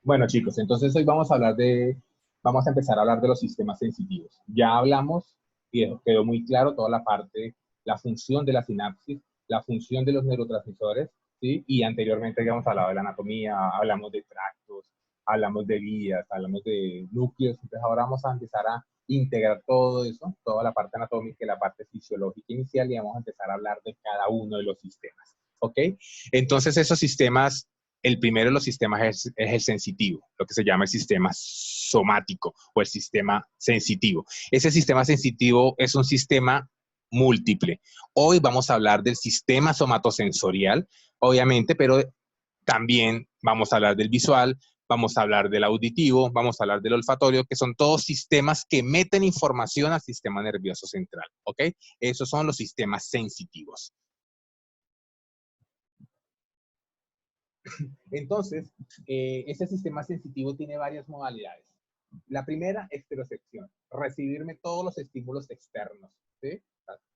Bueno, chicos, entonces hoy vamos a empezar a hablar de los sistemas sensitivos. Ya hablamos y quedó muy claro toda la parte, la función de la sinapsis, la función de los neurotransmisores, ¿sí? Y anteriormente habíamos hablado de la anatomía, hablamos de tractos, hablamos de vías, hablamos de núcleos. Entonces ahora vamos a empezar a integrar todo eso, toda la parte anatómica y la parte fisiológica inicial, y vamos a empezar a hablar de cada uno de los sistemas, ¿ok? Entonces esos sistemas, el primero de los sistemas es el sensitivo, lo que se llama el sistema somático o el sistema sensitivo. Ese sistema sensitivo es un sistema múltiple. Hoy vamos a hablar del sistema somatosensorial, obviamente, pero también vamos a hablar del visual, vamos a hablar del auditivo, vamos a hablar del olfatorio, que son todos sistemas que meten información al sistema nervioso central, ¿ok? Esos son los sistemas sensitivos. Entonces, ese sistema sensitivo tiene varias modalidades. La primera, estereocepción, recibirme todos los estímulos externos, ¿sí?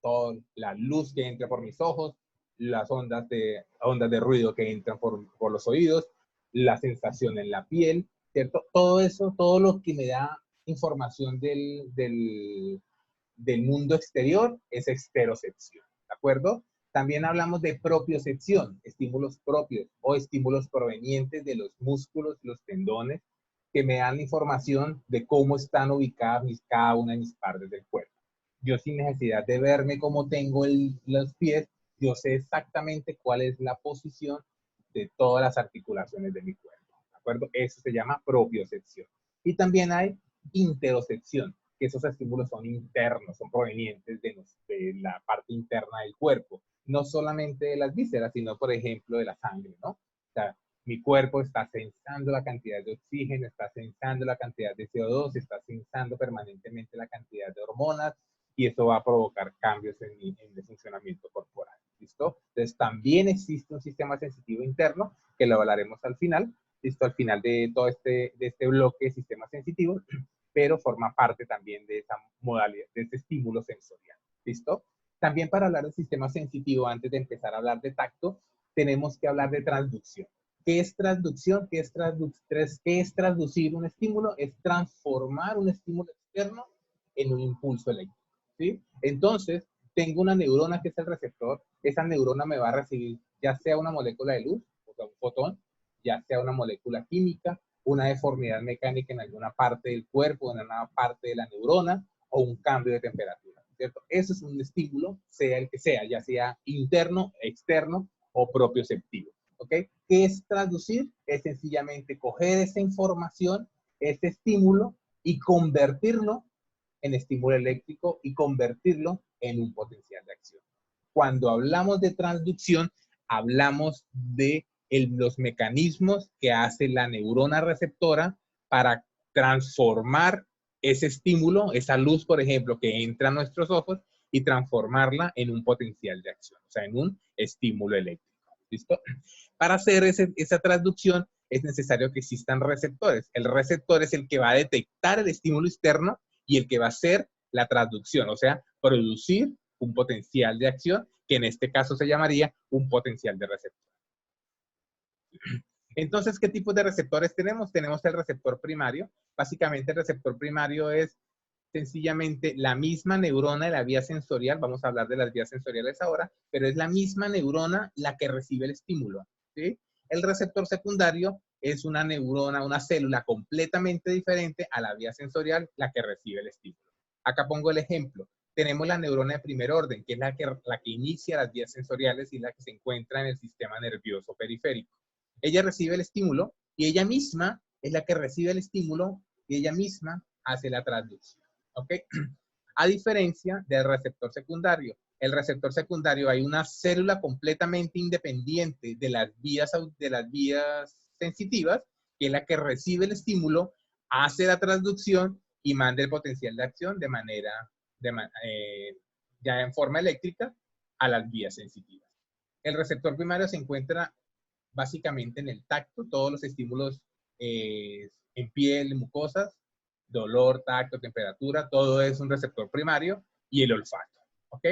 Toda la luz que entra por mis ojos, las ondas de ruido que entran por los oídos, la sensación en la piel, ¿cierto? Todo eso, todo lo que me da información del mundo exterior es estereocepción, ¿de acuerdo? También hablamos de propiocepción, estímulos propios o estímulos provenientes de los músculos, los tendones, que me dan información de cómo están ubicadas cada una de mis partes del cuerpo. Yo sin necesidad de verme cómo tengo los pies, yo sé exactamente cuál es la posición de todas las articulaciones de mi cuerpo, ¿de acuerdo? Eso se llama propiocepción. Y también hay interocepción, que esos estímulos son internos, son provenientes de la parte interna del cuerpo, no solamente de las vísceras, sino, por ejemplo, de la sangre, ¿no? O sea, mi cuerpo está sensando la cantidad de oxígeno, está sensando la cantidad de CO2, está sensando permanentemente la cantidad de hormonas, y eso va a provocar cambios en el funcionamiento corporal. ¿Listo? Entonces, también existe un sistema sensitivo interno, que lo hablaremos al final, ¿listo? Al final de todo de este bloque de sistemas sensitivos, pero forma parte también de esa modalidad, de ese estímulo sensorial. ¿Listo? También para hablar del sistema sensitivo, antes de empezar a hablar de tacto, tenemos que hablar de transducción. ¿Qué es transducción? ¿Qué es traducir un estímulo? Es transformar un estímulo externo en un impulso eléctrico, ¿sí? Entonces, tengo una neurona que es el receptor, esa neurona me va a recibir ya sea una molécula de luz, o sea, un fotón, ya sea una molécula química, una deformidad mecánica en alguna parte del cuerpo, en alguna parte de la neurona, o un cambio de temperatura, ¿cierto? Eso es un estímulo, sea el que sea, ya sea interno, externo o propioceptivo, ¿ok? ¿Qué es traducir? Es sencillamente coger esa información, ese estímulo, y convertirlo en estímulo eléctrico y convertirlo en un potencial de acción. Cuando hablamos de transducción, hablamos de los mecanismos que hace la neurona receptora para transformar ese estímulo, esa luz, por ejemplo, que entra a nuestros ojos, y transformarla en un potencial de acción, o sea, en un estímulo eléctrico. ¿Listo? Para hacer esa transducción es necesario que existan receptores. El receptor es el que va a detectar el estímulo externo y el que va a hacer la transducción, o sea, producir un potencial de acción, que en este caso se llamaría un potencial de receptor. Entonces, ¿qué tipos de receptores tenemos? Tenemos el receptor primario. Básicamente, el receptor primario es sencillamente la misma neurona de la vía sensorial, vamos a hablar de las vías sensoriales ahora, pero es la misma neurona la que recibe el estímulo, ¿sí? El receptor secundario es una neurona, una célula completamente diferente a la vía sensorial, la que recibe el estímulo. Acá pongo el ejemplo. Tenemos la neurona de primer orden, que es la que inicia las vías sensoriales y la que se encuentra en el sistema nervioso periférico. Ella recibe el estímulo y ella misma es la que recibe el estímulo y ella misma hace la transducción. ¿Ok? A diferencia del receptor secundario. El receptor secundario, hay una célula completamente independiente de las vías sensitivas, que es la que recibe el estímulo, hace la transducción y manda el potencial de acción ya en forma eléctrica a las vías sensitivas. El receptor primario se encuentra básicamente en el tacto, todos los estímulos en piel, mucosas, dolor, tacto, temperatura, todo es un receptor primario, y el olfato, ¿ok?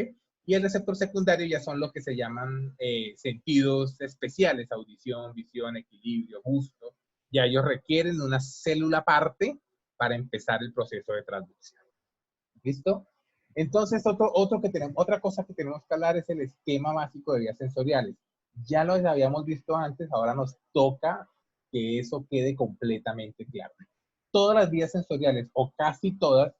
Y el receptor secundario ya son lo que se llaman sentidos especiales, audición, visión, equilibrio, gusto. Ya ellos requieren una célula aparte para empezar el proceso de transducción. ¿Listo? Entonces, otra cosa que tenemos que hablar es el esquema básico de vías sensoriales. Ya lo habíamos visto antes, ahora nos toca que eso quede completamente claro. Todas las vías sensoriales, o casi todas,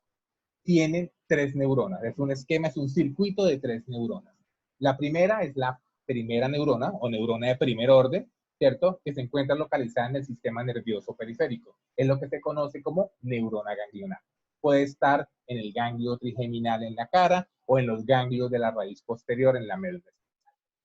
tienen 3 neuronas. Es un esquema, es un circuito de 3 neuronas. La primera es la primera neurona, o neurona de primer orden, ¿cierto? Que se encuentra localizada en el sistema nervioso periférico. Es lo que se conoce como neurona ganglionar. Puede estar en el ganglio trigeminal en la cara o en los ganglios de la raíz posterior en la médula.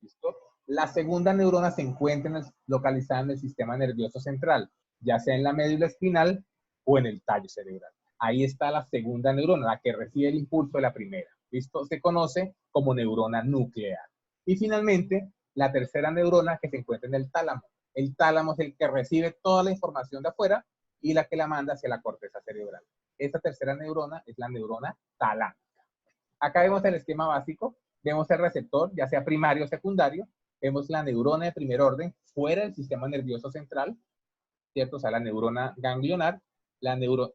¿Listo? La segunda neurona se encuentra localizada en el sistema nervioso central, ya sea en la médula espinal o en el tallo cerebral. Ahí está la segunda neurona, la que recibe el impulso de la primera. ¿Listo? Se conoce como neurona nuclear. Y finalmente, la tercera neurona que se encuentra en el tálamo. El tálamo es el que recibe toda la información de afuera y la que la manda hacia la corteza cerebral. Esta tercera neurona es la neurona talámica. Acá vemos el esquema básico, vemos el receptor, ya sea primario o secundario, vemos la neurona de primer orden fuera del sistema nervioso central, ¿cierto? O sea, la neurona ganglionar,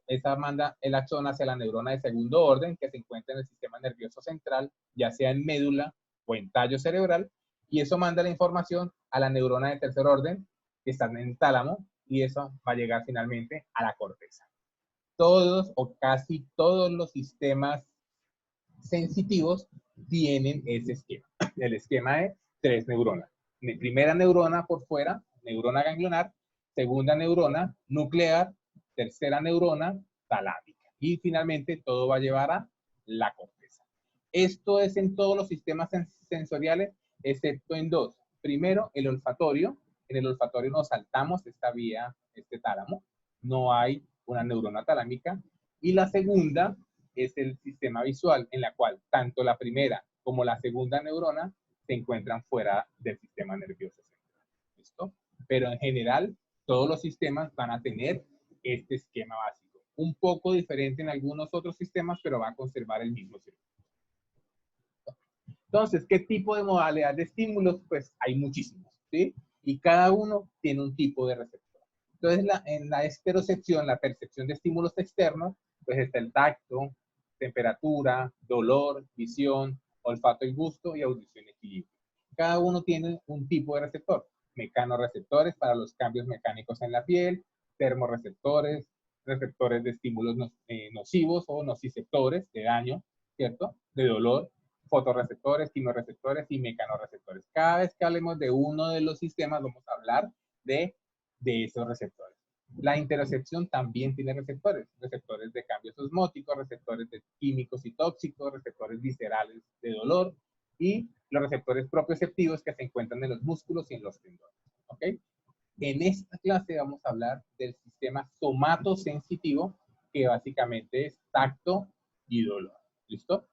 esa manda el axón hacia la neurona de segundo orden que se encuentra en el sistema nervioso central, ya sea en médula o en tallo cerebral, y eso manda la información a la neurona de tercer orden que está en el tálamo, y eso va a llegar finalmente a la corteza. Todos o casi todos los sistemas sensitivos tienen ese esquema. El esquema de 3 neuronas. Primera neurona por fuera, neurona ganglionar, segunda neurona nuclear, tercera neurona talámica. Y finalmente todo va a llevar a la corteza. Esto es en todos los sistemas sensoriales, excepto en 2. Primero, el olfatorio. En el olfatorio nos saltamos esta vía, este tálamo. No hay una neurona talámica. Y la segunda es el sistema visual, en la cual tanto la primera como la segunda neurona se encuentran fuera del sistema nervioso central. ¿Listo? Pero en general, todos los sistemas van a tener este esquema básico. Un poco diferente en algunos otros sistemas, pero va a conservar el mismo circuito. Entonces, ¿qué tipo de modalidad de estímulos? Pues hay muchísimos, ¿sí? Y cada uno tiene un tipo de receptor. Entonces, en la esterocepción, la percepción de estímulos externos, pues está el tacto, temperatura, dolor, visión, olfato y gusto, y audición y equilibrio. Cada uno tiene un tipo de receptor. Mecanoreceptores para los cambios mecánicos en la piel, termorreceptores, receptores de estímulos nocivos o nociceptores de daño, ¿cierto? De dolor, fotorreceptores, quimioreceptores y mecanoreceptores. Cada vez que hablemos de uno de los sistemas, vamos a hablar de esos receptores. La interocepción también tiene receptores de cambios osmóticos, receptores de químicos y tóxicos, receptores viscerales de dolor y los receptores propioceptivos que se encuentran en los músculos y en los tendones. ¿Ok? En esta clase vamos a hablar del sistema somatosensitivo, que básicamente es tacto y dolor. ¿Listo?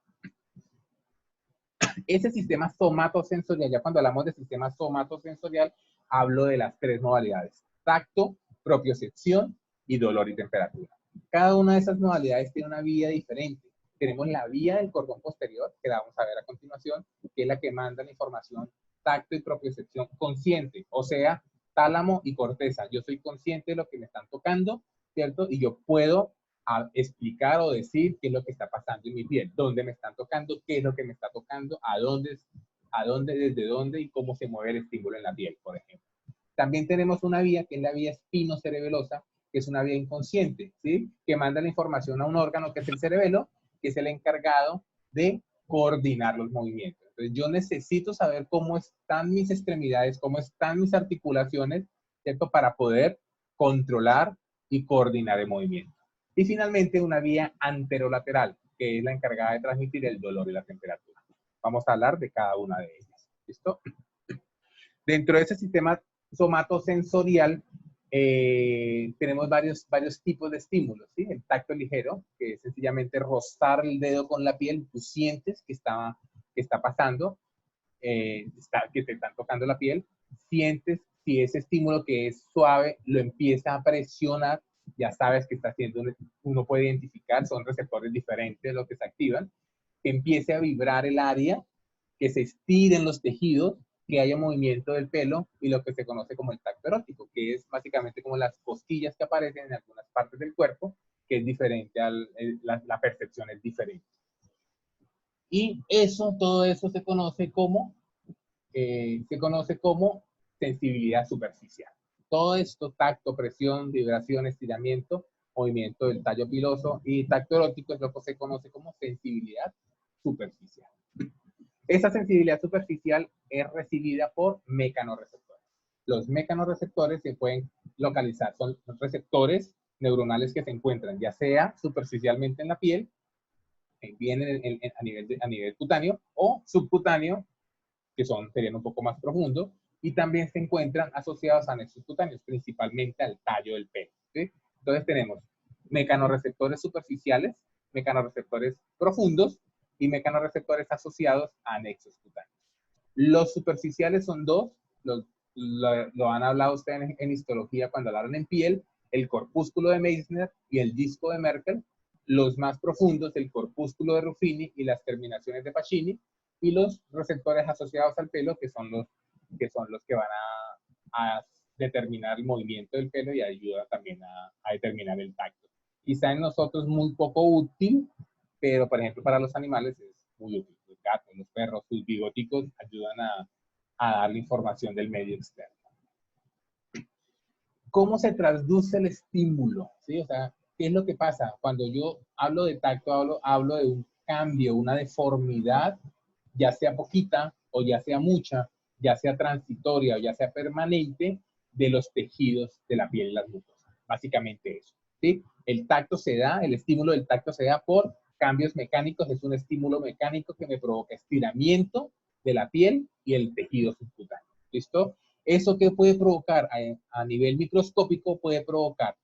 Ese sistema somatosensorial, ya cuando hablamos de sistema somatosensorial, hablo de las 3 modalidades: tacto, propiocepción y dolor y temperatura. Cada una de esas modalidades tiene una vía diferente. Tenemos la vía del cordón posterior, que la vamos a ver a continuación, que es la que manda la información tacto y propiocepción consciente, o sea, tálamo y corteza. Yo soy consciente de lo que me están tocando, ¿cierto? Y yo puedo explicar o decir qué es lo que está pasando en mi piel, dónde me están tocando, qué es lo que me está tocando, a dónde, desde dónde y cómo se mueve el estímulo en la piel, por ejemplo. También tenemos una vía que es la vía espinocerebelosa, que es una vía inconsciente, ¿sí? Que manda la información a un órgano que es el cerebelo, que es el encargado de coordinar los movimientos. Entonces yo necesito saber cómo están mis extremidades, cómo están mis articulaciones, ¿cierto? Para poder controlar y coordinar el movimiento. Y finalmente una vía anterolateral, que es la encargada de transmitir el dolor y la temperatura. Vamos a hablar de cada una de ellas. ¿Listo? Dentro de ese sistema somatosensorial tenemos varios tipos de estímulos, ¿sí? El tacto ligero, que es sencillamente rozar el dedo con la piel, tú sientes que está pasando, que te están tocando la piel, sientes si ese estímulo que es suave lo empieza a presionar, ya sabes que está haciendo, uno puede identificar, son receptores diferentes los que se activan, que empiece a vibrar el área, que se estiren los tejidos, que haya movimiento del pelo y lo que se conoce como el tacto erótico, que es básicamente como las cosquillas que aparecen en algunas partes del cuerpo, que es diferente, la percepción es diferente. Y eso, todo eso se conoce como sensibilidad superficial. Todo esto, tacto, presión, vibración, estiramiento, movimiento del tallo piloso y tacto erótico es lo que se conoce como sensibilidad superficial. Esa sensibilidad superficial es recibida por mecanorreceptores. Los mecanorreceptores se pueden localizar, son receptores neuronales que se encuentran ya sea superficialmente en la piel, bien a nivel cutáneo, o subcutáneo, que serían un poco más profundos, y también se encuentran asociados a nexos cutáneos, principalmente al tallo del pelo. ¿Sí? Entonces tenemos mecanorreceptores superficiales, mecanorreceptores profundos y mecanorreceptores asociados a nexos cutáneos. Los superficiales son dos, lo han hablado ustedes en histología cuando hablaron en piel, el corpúsculo de Meissner y el disco de Merkel. Los más profundos, el corpúsculo de Ruffini y las terminaciones de Pacini, y los receptores asociados al pelo, que son los que van a determinar el movimiento del pelo y ayuda también a determinar el tacto. Quizá en nosotros muy poco útil, pero por ejemplo para los animales es muy útil. Los gatos, los perros, sus bigoticos ayudan a darle información del medio externo. ¿Cómo se traduce el estímulo? ¿Sí? O sea, ¿qué es lo que pasa? Cuando yo hablo de tacto, hablo de un cambio, una deformidad, ya sea poquita o ya sea mucha, ya sea transitoria o ya sea permanente, de los tejidos de la piel y las mucosas. Básicamente eso. ¿Sí? El tacto se da, el estímulo del tacto se da por cambios mecánicos, es un estímulo mecánico que me provoca estiramiento de la piel y el tejido subcutáneo. ¿Listo? ¿Eso que puede provocar a nivel microscópico? Puede provocar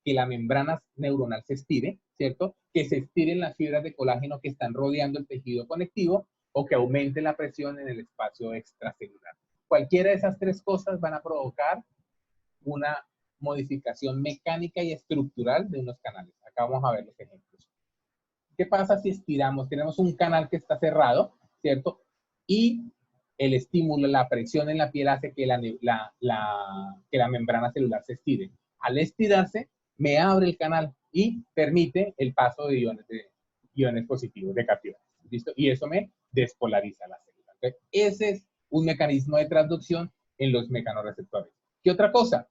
que la membrana neuronal se estire, ¿cierto? Que se estiren las fibras de colágeno que están rodeando el tejido conectivo o que aumente la presión en el espacio extracelular. Cualquiera de esas tres cosas van a provocar una modificación mecánica y estructural de unos canales. Acá vamos a ver los ejemplos. ¿Qué pasa si estiramos? Tenemos un canal que está cerrado, ¿cierto? Y el estímulo, la presión en la piel hace que la membrana celular se estire. Al estirarse, me abre el canal y permite el paso de iones positivos, de cationes. ¿Listo? Y eso me despolariza la célula. ¿Okay? Ese es un mecanismo de transducción en los mecanorreceptores. ¿Qué otra cosa?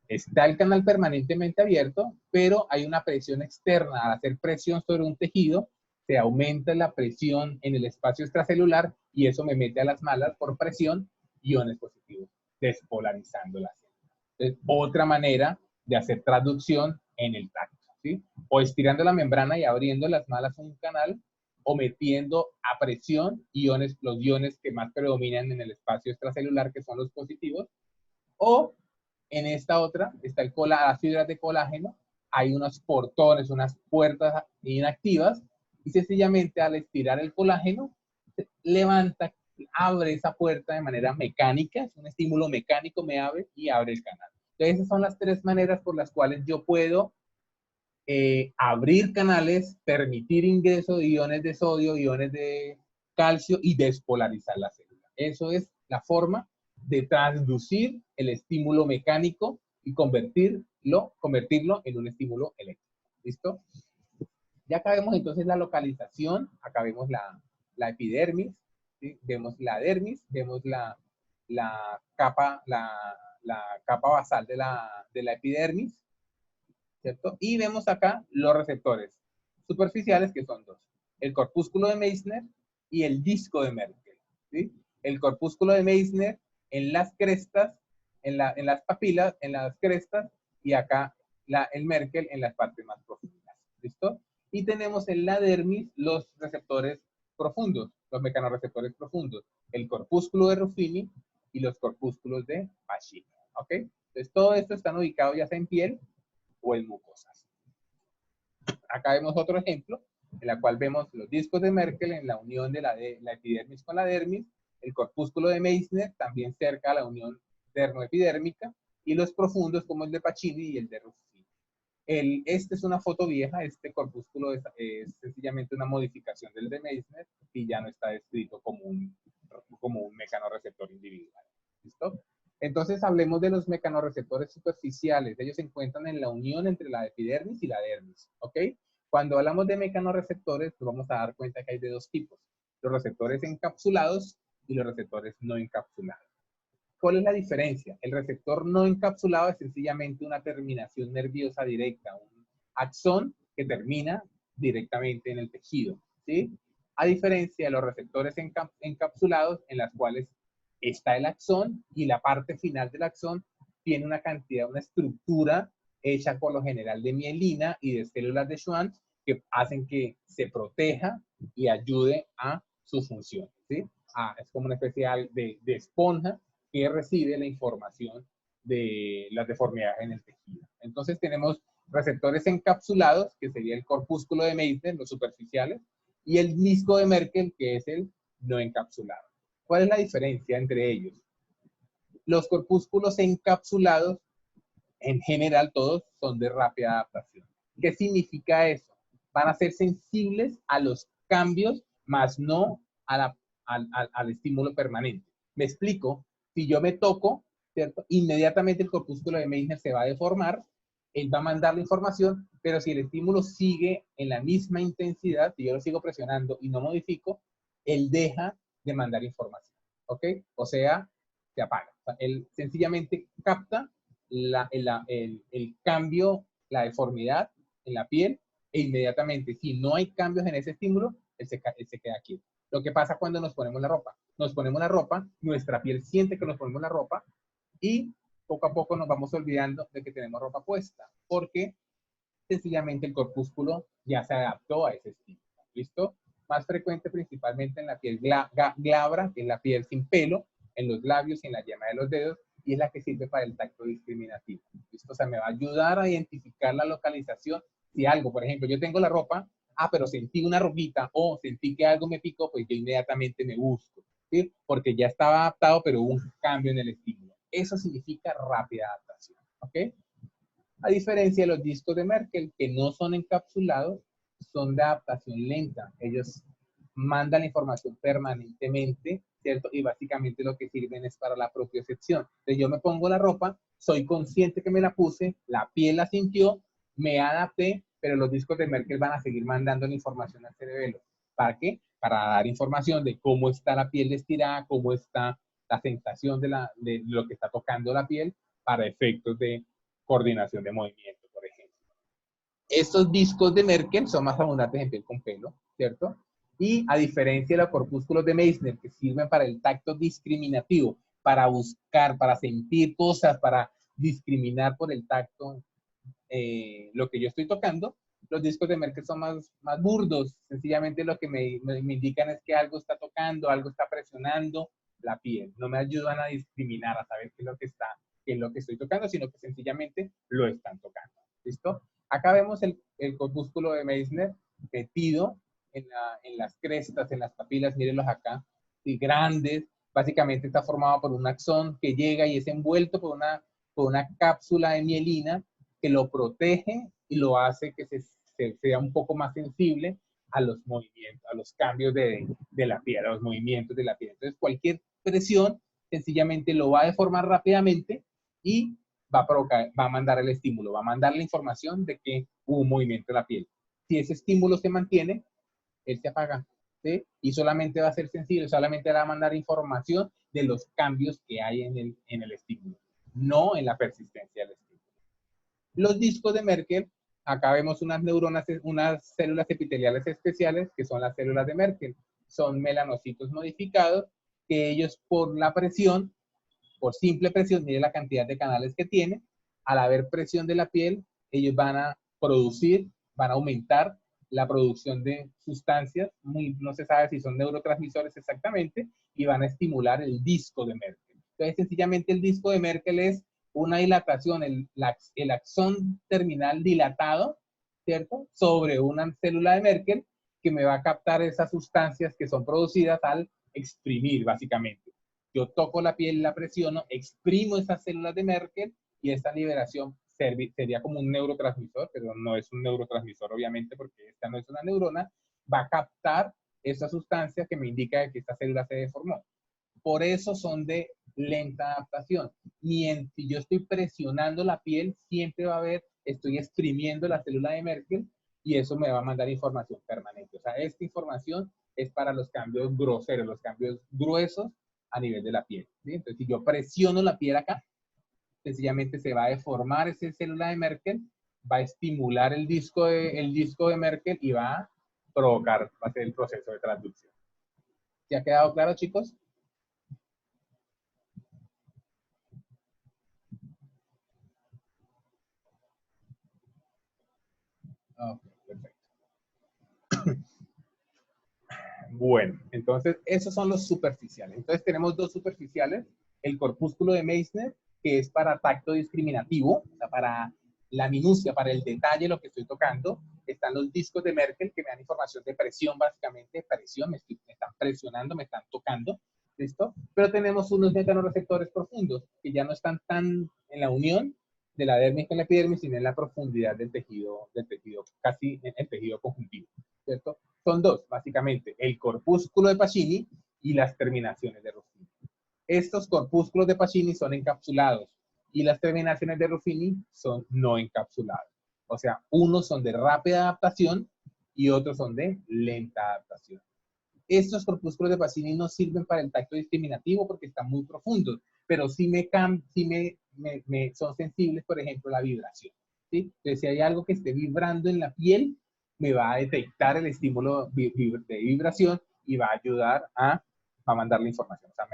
Está el canal permanentemente abierto, pero hay una presión externa. Al hacer presión sobre un tejido, se aumenta la presión en el espacio extracelular y eso me mete a las malas por presión iones positivos, despolarizando la célula. Entonces, otra manera de hacer traducción en el tacto, ¿sí? O estirando la membrana y abriendo las malas un canal, o metiendo a presión los iones que más predominan en el espacio extracelular, que son los positivos, o en esta otra está las fibras de colágeno, hay unos portones, unas puertas inactivas, y sencillamente al estirar el colágeno, levanta, abre esa puerta de manera mecánica, es un estímulo mecánico, me abre y abre el canal. Entonces, esas son las tres maneras por las cuales yo puedo abrir canales, permitir ingreso de iones de sodio, iones de calcio y despolarizar la célula. Eso es la forma de transducir el estímulo mecánico y convertirlo en un estímulo eléctrico. ¿Listo? Ya acá vemos entonces la localización, acá vemos la epidermis, ¿sí? Vemos la dermis, vemos la capa basal de la epidermis, ¿cierto? Y vemos acá los receptores superficiales, que son dos: el corpúsculo de Meissner y el disco de Merkel, ¿sí? El corpúsculo de Meissner en las crestas, en las papilas, en las crestas, y acá el Merkel en las partes más profundas, ¿listo? Y tenemos en la dermis los receptores profundos, los mecanorreceptores profundos, el corpúsculo de Ruffini y los corpúsculos de Pacini, ¿ok? Entonces, todo esto están ubicados ya sea en piel o en mucosas. Acá vemos otro ejemplo, en la cual vemos los discos de Merkel en la unión de la epidermis con la dermis, el corpúsculo de Meissner también cerca a la unión dermoepidérmica, y los profundos como el de Pacini y el de Ruffini. Esta es una foto vieja, este corpúsculo es sencillamente una modificación del de Meissner y ya no está descrito como un como un mecanorreceptor individual. ¿Listo? Entonces hablemos de los mecanorreceptores superficiales. Ellos se encuentran en la unión entre la epidermis y la dermis. ¿Ok? Cuando hablamos de mecanorreceptores, pues vamos a dar cuenta que hay de dos tipos. Los receptores encapsulados y los receptores no encapsulados. ¿Cuál es la diferencia? El receptor no encapsulado es sencillamente una terminación nerviosa directa, un axón que termina directamente en el tejido, ¿sí? A diferencia de los receptores encapsulados, en las cuales está el axón y la parte final del axón tiene una cantidad, una estructura hecha por lo general de mielina y de células de Schwann que hacen que se proteja y ayude a su función, ¿sí? Es como una especie de esponja que recibe la información de las deformidades en el tejido. Entonces tenemos receptores encapsulados, que sería el corpúsculo de Meissner, los superficiales, y el disco de Merkel, que es el no encapsulado. ¿Cuál es la diferencia entre ellos? Los corpúsculos encapsulados, en general todos, son de rápida adaptación. ¿Qué significa eso? Van a ser sensibles a los cambios, más no al estímulo permanente. Me explico. Si yo me toco, ¿cierto? Inmediatamente el corpúsculo de Meissner se va a deformar, él va a mandar la información, pero si el estímulo sigue en la misma intensidad, si yo lo sigo presionando y no modifico, él deja de mandar información, ¿ok? O sea, se apaga. O sea, él sencillamente capta el cambio, la deformidad en la piel, e inmediatamente, si no hay cambios en ese estímulo, él se queda quieto. Lo que pasa cuando nos ponemos la ropa. Nos ponemos la ropa, nuestra piel siente que nos ponemos la ropa y poco a poco nos vamos olvidando de que tenemos ropa puesta, porque sencillamente el corpúsculo ya se adaptó a ese estímulo. ¿Listo? Más frecuente principalmente en la piel glabra, que es la piel sin pelo, en los labios y en la yema de los dedos, y es la que sirve para el tacto discriminativo. ¿Listo? O sea, me va a ayudar a identificar la localización. Si algo, por ejemplo, yo tengo la ropa, pero sentí una roquita o sentí que algo me picó, pues yo inmediatamente me busco, ¿sí? Porque ya estaba adaptado, pero hubo un cambio en el estímulo. Eso significa rápida adaptación, ¿ok? A diferencia de los discos de Merkel, que no son encapsulados, son de adaptación lenta. Ellos mandan la información permanentemente, ¿cierto? Y básicamente lo que sirven es para la propiocepción. Entonces yo me pongo la ropa, soy consciente que me la puse, la piel la sintió, me adapté, pero los discos de Merkel van a seguir mandando la información al cerebelo. ¿Para qué? Para dar información de cómo está la piel estirada, cómo está la sensación de lo que está tocando la piel, para efectos de coordinación de movimiento, por ejemplo. Estos discos de Merkel son más abundantes en piel con pelo, ¿cierto? Y a diferencia de los corpúsculos de Meissner, que sirven para el tacto discriminativo, para buscar, para sentir cosas, para discriminar por el tacto lo que yo estoy tocando, los discos de Merkel son más burdos. Sencillamente lo que me indican es que algo está tocando, algo está presionando la piel. No me ayudan a discriminar, a saber qué es lo que estoy tocando, sino que sencillamente lo están tocando. ¿Listo? Acá vemos el corpúsculo de Meissner metido en las crestas, en las papilas, mírenlos acá, y grandes. Básicamente está formado por un axón que llega y es envuelto por una cápsula de mielina que lo protege y lo hace que sea un poco más sensible a los movimientos, a los cambios de la piel, a los movimientos de la piel. Entonces, cualquier presión sencillamente lo va a deformar rápidamente y va a mandar el estímulo, va a mandar la información de que hubo un movimiento de la piel. Si ese estímulo se mantiene, él se apaga, ¿sí? Y solamente va a ser sensible, solamente va a mandar información de los cambios que hay en el estímulo, no en la persistencia del estímulo. Los discos de Merkel, acá vemos unas neuronas, unas células epiteliales especiales, que son las células de Merkel. Son melanocitos modificados, que ellos por la presión, por simple presión, mire la cantidad de canales que tiene, al haber presión de la piel, ellos van a producir, van a aumentar la producción de sustancias, no se sabe si son neurotransmisores exactamente, y van a estimular el disco de Merkel. Entonces, sencillamente el disco de Merkel es una dilatación, el axón terminal dilatado, ¿cierto? Sobre una célula de Merkel que me va a captar esas sustancias que son producidas al exprimir, básicamente. Yo toco la piel, la presiono, exprimo esas células de Merkel y esta liberación sería como un neurotransmisor, pero no es un neurotransmisor obviamente porque esta no es una neurona, va a captar esa sustancia que me indica que esta célula se deformó. Por eso son de lenta adaptación. Si yo estoy presionando la piel, siempre va a haber, estoy exprimiendo la célula de Merkel y eso me va a mandar información permanente. O sea, esta información es para los cambios groseros, los cambios gruesos a nivel de la piel, ¿sí? Entonces, si yo presiono la piel acá, sencillamente se va a deformar esa célula de Merkel, va a estimular el disco de Merkel y va a provocar, va a ser el proceso de transducción. ¿Ya ha quedado claro, chicos? Ok, perfecto. Bueno, entonces esos son los superficiales. Entonces tenemos dos superficiales, el corpúsculo de Meissner, que es para tacto discriminativo, o sea, para la minucia, para el detalle, lo que estoy tocando. Están los discos de Merkel, que me dan información de presión, básicamente, presión, me están presionando, me están tocando, ¿listo? Pero tenemos unos mecanoreceptores profundos, que ya no están tan en la unión de la dermis con la epidermis, sino en la profundidad del tejido, casi en el tejido conjuntivo, ¿cierto? Son dos, básicamente, el corpúsculo de Pacini y las terminaciones de Ruffini. Estos corpúsculos de Pacini son encapsulados y las terminaciones de Ruffini son no encapsulados. O sea, unos son de rápida adaptación y otros son de lenta adaptación. Estos corpúsculos de Pacini no sirven para el tacto discriminativo porque están muy profundos, pero sí son sensibles, por ejemplo, a la vibración, ¿sí? Entonces, si hay algo que esté vibrando en la piel, me va a detectar el estímulo de vibración y va a ayudar a mandar la información. O sea,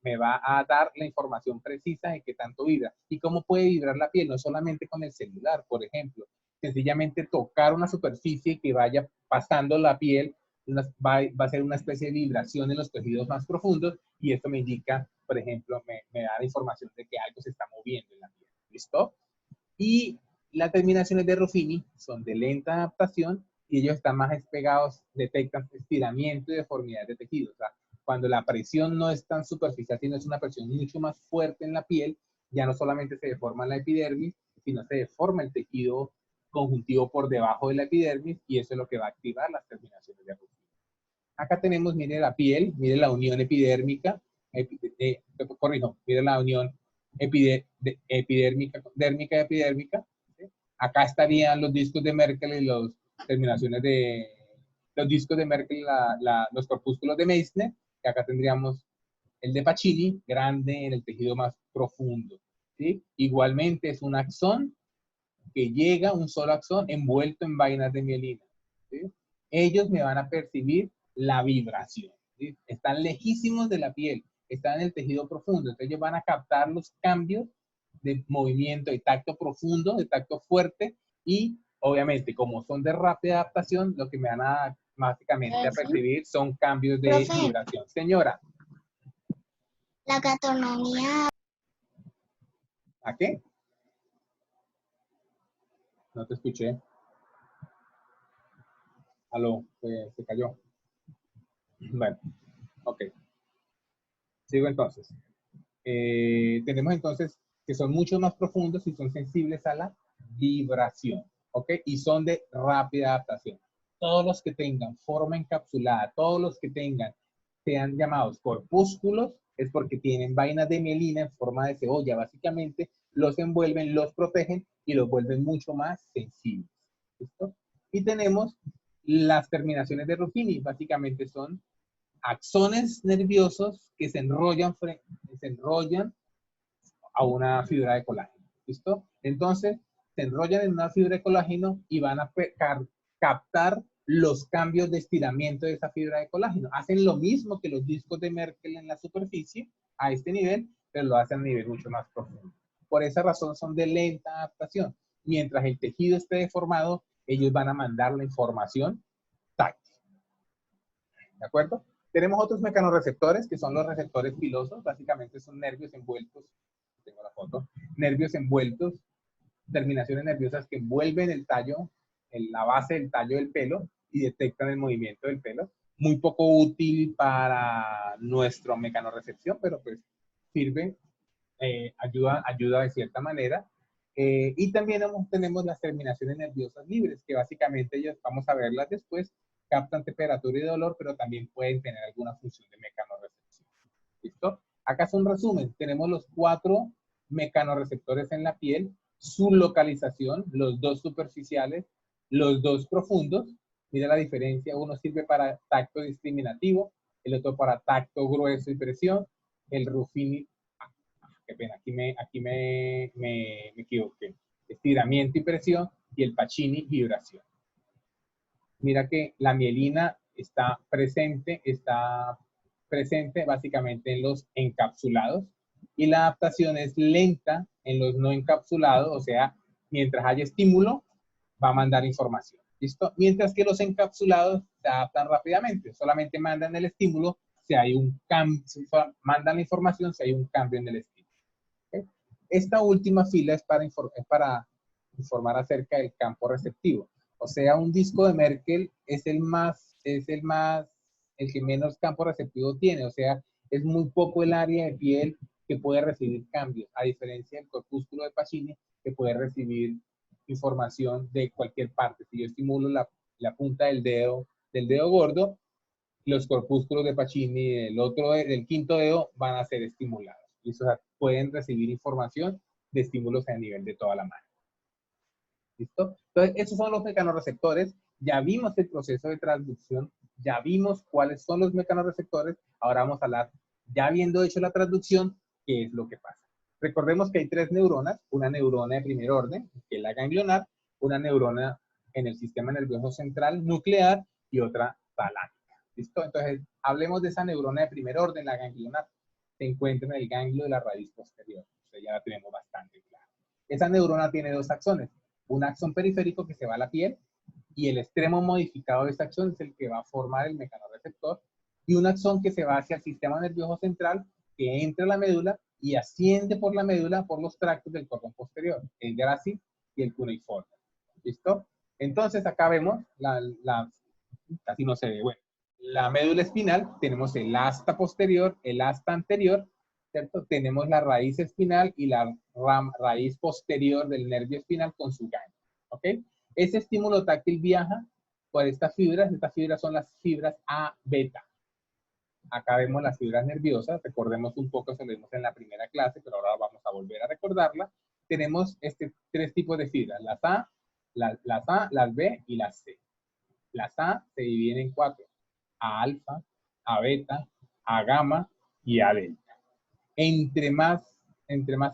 me va a dar la información precisa de qué tanto vibra. ¿Y cómo puede vibrar la piel? No solamente con el celular, por ejemplo. Sencillamente tocar una superficie que vaya pasando la piel va a ser una especie de vibración en los tejidos más profundos y esto me indica, por ejemplo, me da la información de que algo se está moviendo en la piel. ¿Listo? Y las terminaciones de Ruffini son de lenta adaptación y ellos están más despegados, detectan estiramiento y deformidad de tejido. O sea, cuando la presión no es tan superficial, sino es una presión mucho más fuerte en la piel, ya no solamente se deforma la epidermis, sino se deforma el tejido conjuntivo por debajo de la epidermis y eso es lo que va a activar las terminaciones de Ruffini. Acá tenemos, mire la piel, mire la unión epidérmica, corrijo, mire la unión epidérmica, dérmica y epidérmica. ¿Sí? Acá estarían los discos de Merkel y las terminaciones de los discos de Merkel, los corpúsculos de Meissner, y acá tendríamos el de Pacini, grande en el tejido más profundo. ¿Sí? Igualmente es un axón que llega, un solo axón envuelto en vainas de mielina. ¿Sí? Ellos me van a percibir la vibración. ¿Sí? Están lejísimos de la piel, están en el tejido profundo, entonces ellos van a captar los cambios de movimiento, de tacto profundo, de tacto fuerte y obviamente como son de rápida adaptación, lo que me van a básicamente a percibir son cambios de vibración. Señora. La gatonomía. ¿A qué? No te escuché. Aló, se cayó. Bueno, ok. Sigo entonces. Tenemos entonces que son mucho más profundos y son sensibles a la vibración, ¿ok? Y son de rápida adaptación. Todos los que tengan forma encapsulada, todos los que sean llamados corpúsculos, es porque tienen vainas de mielina en forma de cebolla. Básicamente los envuelven, los protegen y los vuelven mucho más sensibles. ¿Listo? Y tenemos las terminaciones de Ruffini, básicamente son axones nerviosos que se enrollan a una fibra de colágeno. ¿Listo? Entonces, se enrollan en una fibra de colágeno y van a captar los cambios de estiramiento de esa fibra de colágeno. Hacen lo mismo que los discos de Merkel en la superficie, a este nivel, pero lo hacen a nivel mucho más profundo. Por esa razón son de lenta adaptación. Mientras el tejido esté deformado, ellos van a mandar la información táctil. ¿De acuerdo? Tenemos otros mecanorreceptores que son los receptores pilosos, básicamente son nervios envueltos, tengo la foto, nervios envueltos, terminaciones nerviosas que envuelven el tallo, en la base del tallo del pelo y detectan el movimiento del pelo. Muy poco útil para nuestra mecanorrecepción, pero pues sirve, ayuda de cierta manera. Y también tenemos las terminaciones nerviosas libres, que básicamente ellas, vamos a verlas después, captan temperatura y dolor, pero también pueden tener alguna función de mecanorrecepción. ¿Listo? Acá es un resumen. Tenemos los 4 mecanorreceptores en la piel, su localización, los 2 superficiales, los 2 profundos. Mira la diferencia, uno sirve para tacto discriminativo, el otro para tacto grueso y presión, el Ruffini, qué pena, aquí me equivoqué, estiramiento y presión, y el Pacini, vibración. Mira que la mielina está presente básicamente en los encapsulados, y la adaptación es lenta en los no encapsulados, o sea, mientras haya estímulo, va a mandar información. ¿Listo? Mientras que los encapsulados se adaptan rápidamente, solamente mandan el estímulo si hay un cambio, mandan la información si hay un cambio en el estímulo. ¿Okay? Esta última fila es para informar acerca del campo receptivo. O sea, un disco de Merkel es el que menos campo receptivo tiene. O sea, es muy poco el área de piel que puede recibir cambios, a diferencia del corpúsculo de Pacini, que puede recibir información de cualquier parte. Si yo estimulo la punta del dedo gordo, los corpúsculos de Pacini del quinto dedo van a ser estimulados. Y, o sea, pueden recibir información de estímulos a nivel de toda la mano. ¿Listo? Entonces, esos son los mecanorreceptores. Ya vimos el proceso de transducción, ya vimos cuáles son los mecanorreceptores. Ahora vamos a hablar, ya habiendo hecho la transducción, qué es lo que pasa. Recordemos que hay 3 neuronas, una neurona de primer orden, que es la ganglionar, una neurona en el sistema nervioso central nuclear y otra talámica. ¿Listo? Entonces, hablemos de esa neurona de primer orden, la ganglionar. Se encuentra en el ganglio de la raíz posterior. O sea, ya la tenemos bastante clara. Esa neurona tiene 2 axones. Un axón periférico que se va a la piel, y el extremo modificado de ese axón es el que va a formar el mecanorreceptor, y un axón que se va hacia el sistema nervioso central, que entra a la médula y asciende por la médula por los tractos del cordón posterior, el grácil y el cuneiforme. ¿Listo? Entonces acá vemos, casi no se ve, bueno, la médula espinal, tenemos el asta posterior, el asta anterior, ¿cierto? Tenemos la raíz espinal y la raíz posterior del nervio espinal con su ganglio, ¿ok? Ese estímulo táctil viaja por estas fibras son las fibras A beta. Acá vemos las fibras nerviosas, recordemos un poco, se lo vimos en la primera clase, pero ahora vamos a volver a recordarla. Tenemos 3 tipos de fibras, las A, las B y las C. Las A se dividen en 4, A alfa, A beta, A gamma y A delta. Entre más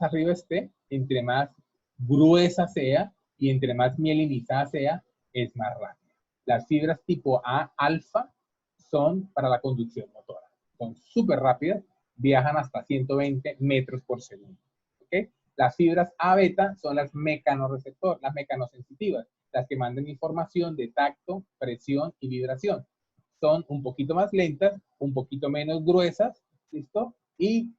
arriba esté, entre más gruesa sea y entre más mielinizada sea, es más rápida. Las fibras tipo A alfa son para la conducción motora. Son súper rápidas, viajan hasta 120 metros por segundo. ¿Okay? Las fibras A beta son las mecanoreceptoras, las mecanosensitivas, las que mandan información de tacto, presión y vibración. Son un poquito más lentas, un poquito menos gruesas, ¿listo? Y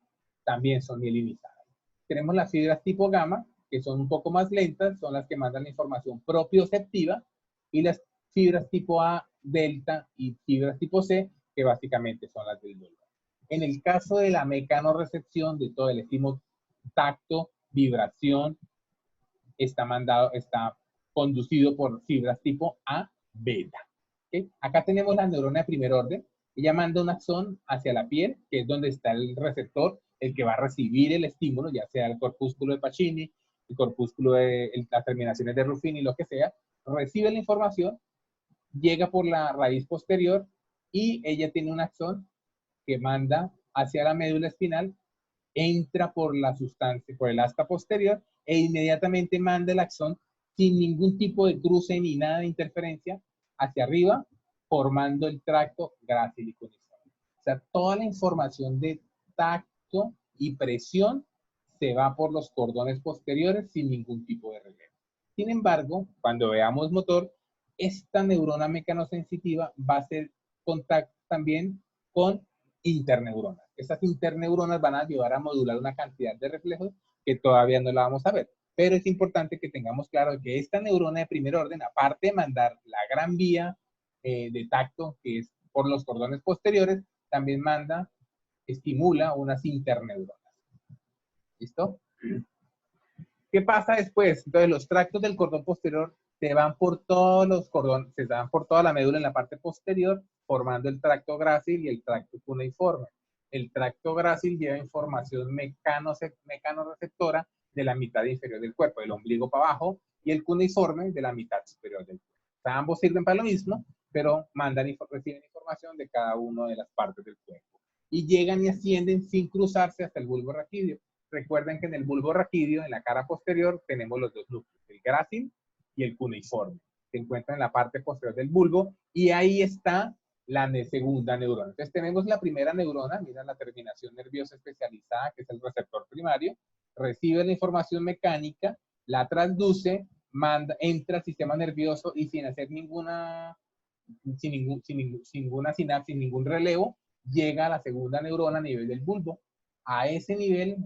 también son mielinizadas. Tenemos las fibras tipo gamma, que son un poco más lentas, son las que mandan la información propioceptiva, y las fibras tipo A, delta y fibras tipo C, que básicamente son las del dolor. En el caso de la mecanorecepción, de todo el estímulo tacto, vibración, está conducido por fibras tipo A, beta. ¿Okay? Acá tenemos la neurona de primer orden. Ella manda un axón hacia la piel, que es donde está el receptor, el que va a recibir el estímulo, ya sea el corpúsculo de Pacini, el corpúsculo de las terminaciones de Ruffini, lo que sea, recibe la información, llega por la raíz posterior, y ella tiene un axón que manda hacia la médula espinal, entra por la sustancia, por el asta posterior, e inmediatamente manda el axón sin ningún tipo de cruce ni nada de interferencia hacia arriba, formando el tracto grácil y cuneiforme. O sea, toda la información de tacto y presión se va por los cordones posteriores sin ningún tipo de relevo. Sin embargo, cuando veamos motor, esta neurona mecanosensitiva va a hacer contacto también con interneuronas. Estas interneuronas van a ayudar a modular una cantidad de reflejos que todavía no la vamos a ver. Pero es importante que tengamos claro que esta neurona de primer orden, aparte de mandar la gran vía de tacto, que es por los cordones posteriores, también estimula unas interneuronas. ¿Listo? ¿Qué pasa después? Entonces, los tractos del cordón posterior se van por todos los cordones, por toda la médula en la parte posterior, formando el tracto grácil y el tracto cuneiforme. el tracto grácil lleva información mecanoreceptora de la mitad inferior del cuerpo, del ombligo para abajo, y el cuneiforme de la mitad superior del cuerpo. O sea, ambos sirven para lo mismo, pero reciben información de cada una de las partes del cuerpo. Y llegan y ascienden sin cruzarse hasta el bulbo raquídeo. Recuerden que en el bulbo raquídeo, en la cara posterior, tenemos los dos núcleos, el grácil y el cuneiforme. Se encuentran en la parte posterior del bulbo y ahí está la segunda neurona. Entonces tenemos la primera neurona, mira la terminación nerviosa especializada, que es el receptor primario, recibe la información mecánica, la transduce, entra al sistema nervioso y sin hacer ninguna sinapsis, ningún relevo, llega a la segunda neurona a nivel del bulbo. A ese nivel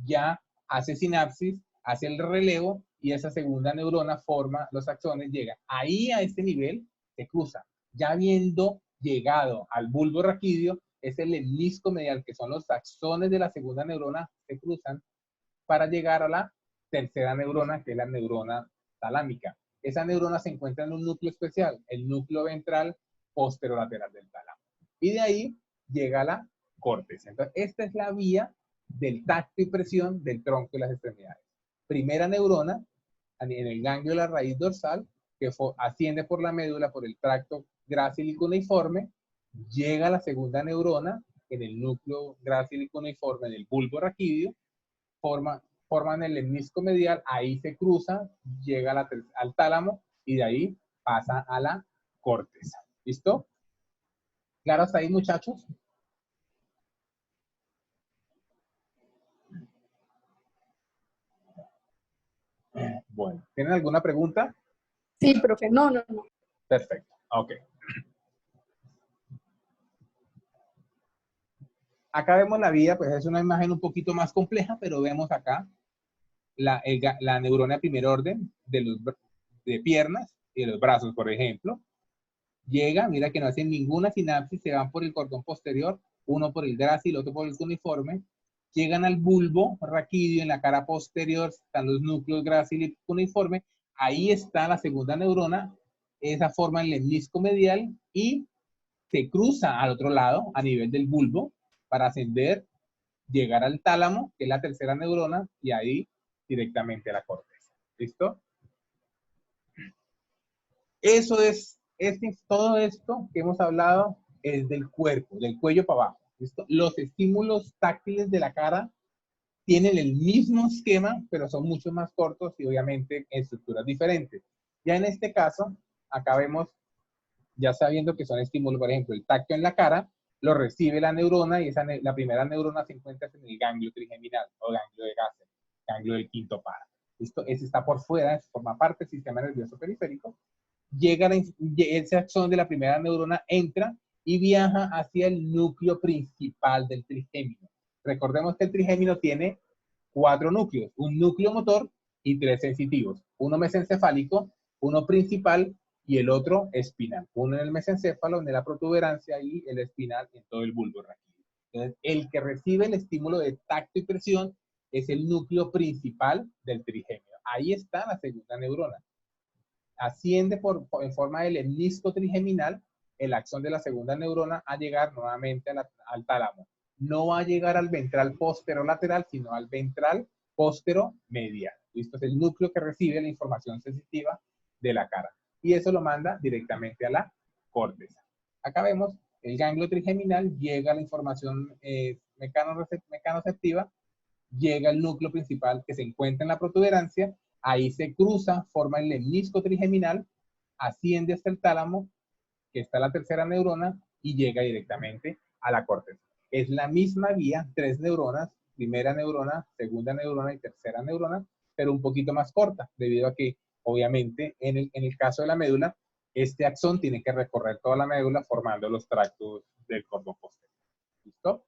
ya hace sinapsis, hace el relevo y esa segunda neurona forma los axones, llega. Ahí a este nivel se cruza. Ya habiendo llegado al bulbo raquídeo, es el lemnisco medial, que son los axones de la segunda neurona, se cruzan para llegar a la tercera neurona, que es la neurona talámica. Esa neurona se encuentra en un núcleo especial, el núcleo ventral posterolateral del tálamo. Y de ahí llega a la corteza. Entonces, esta es la vía del tacto y presión del tronco y las extremidades. Primera neurona en el ganglio de la raíz dorsal, que asciende por la médula, por el tracto grácil y cuneiforme, llega a la segunda neurona en el núcleo grácil y cuneiforme del bulbo raquídeo, forman el lemnisco medial, ahí se cruza, llega al tálamo y de ahí pasa a la corteza. ¿Listo? ¿Claro hasta ahí, muchachos? Bueno, ¿tienen alguna pregunta? Sí, profe, no. Perfecto, ok. Acá vemos la vía, pues es una imagen un poquito más compleja, pero vemos acá la neurona de primer orden de piernas y de los brazos, por ejemplo. Llega, mira que no hacen ninguna sinapsis, se van por el cordón posterior, uno por el grácil, otro por el cuneiforme. Llegan al bulbo raquídeo, en la cara posterior están los núcleos grácil y cuneiforme. Ahí está la segunda neurona, esa forma el lemnisco medial y se cruza al otro lado, a nivel del bulbo, para ascender, llegar al tálamo, que es la tercera neurona, y ahí directamente a la corteza. ¿Listo? Eso es, todo esto que hemos hablado es del cuerpo, del cuello para abajo. ¿Listo? Los estímulos táctiles de la cara tienen el mismo esquema, pero son mucho más cortos y obviamente en estructuras diferentes. Ya en este caso, acá vemos, ya sabiendo que son estímulos, por ejemplo, el tacto en la cara, lo recibe la neurona y la primera neurona se encuentra en el ganglio trigeminal o ganglio de Gasser, ganglio del quinto páramo. ¿Listo? Ese está por fuera, forma parte del sistema nervioso periférico. Llega ese axón de la primera neurona, entra y viaja hacia el núcleo principal del trigémino. Recordemos que el trigémino tiene 4 núcleos, un núcleo motor y 3 sensitivos. Uno mesencefálico, uno principal y el otro espinal. Uno en el mesencéfalo, en la protuberancia y el espinal en todo el bulbo raquídeo. Entonces, el que recibe el estímulo de tacto y presión es el núcleo principal del trigémino. Ahí está la segunda neurona. Asciende en forma de lemnisco trigeminal el axón de la segunda neurona a llegar nuevamente al tálamo. No va a llegar al ventral posterolateral, sino al ventral posteromedial. Esto es el núcleo que recibe la información sensitiva de la cara. Y eso lo manda directamente a la corteza. Acá vemos el ganglio trigeminal, llega la información mecanoreceptiva, llega el núcleo principal que se encuentra en la protuberancia, ahí se cruza, forma el lemnisco trigeminal, asciende hasta el tálamo, que está la tercera neurona, y llega directamente a la corteza. Es la misma vía, 3 neuronas, primera neurona, segunda neurona y tercera neurona, pero un poquito más corta, debido a que, obviamente, en el caso de la médula, este axón tiene que recorrer toda la médula formando los tractos del cordón posterior. ¿Listo?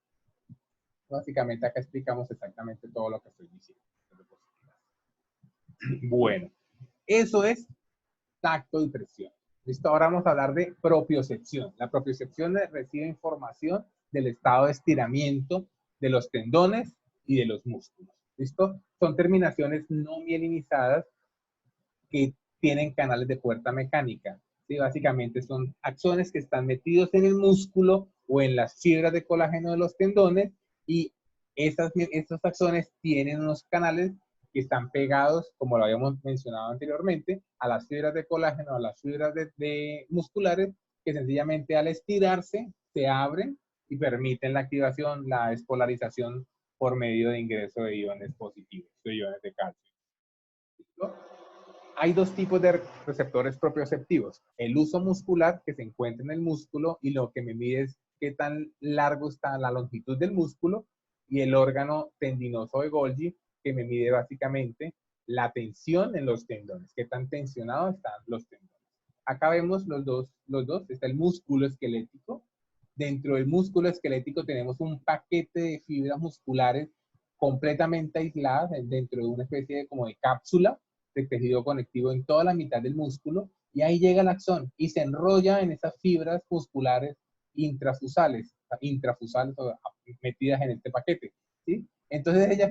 Básicamente acá explicamos exactamente todo lo que estoy diciendo. Bueno, eso es tacto y presión. Listo, ahora vamos a hablar de propiocepción. La propiocepción recibe información del estado de estiramiento de los tendones y de los músculos. ¿Listo? Son terminaciones no mielinizadas que tienen canales de puerta mecánica. ¿Sí? Básicamente son axones que están metidos en el músculo o en las fibras de colágeno de los tendones, y estos axones tienen unos canales que están pegados, como lo habíamos mencionado anteriormente, a las fibras de colágeno, a las fibras de musculares, que sencillamente al estirarse se abren y permiten la activación, la despolarización por medio de ingreso de iones positivos, de iones de calcio. ¿Listo? Hay dos tipos de receptores propioceptivos. El uso muscular, que se encuentra en el músculo y lo que me mide es qué tan largo está la longitud del músculo, y el órgano tendinoso de Golgi, que me mide básicamente la tensión en los tendones, qué tan tensionados están los tendones. Acá vemos los dos, está el músculo esquelético. Dentro del músculo esquelético tenemos un paquete de fibras musculares completamente aisladas dentro de una especie de como de cápsula de tejido conectivo en toda la mitad del músculo, y ahí llega el axón y se enrolla en esas fibras musculares intrafusales o metidas en este paquete, ¿sí? Entonces ellas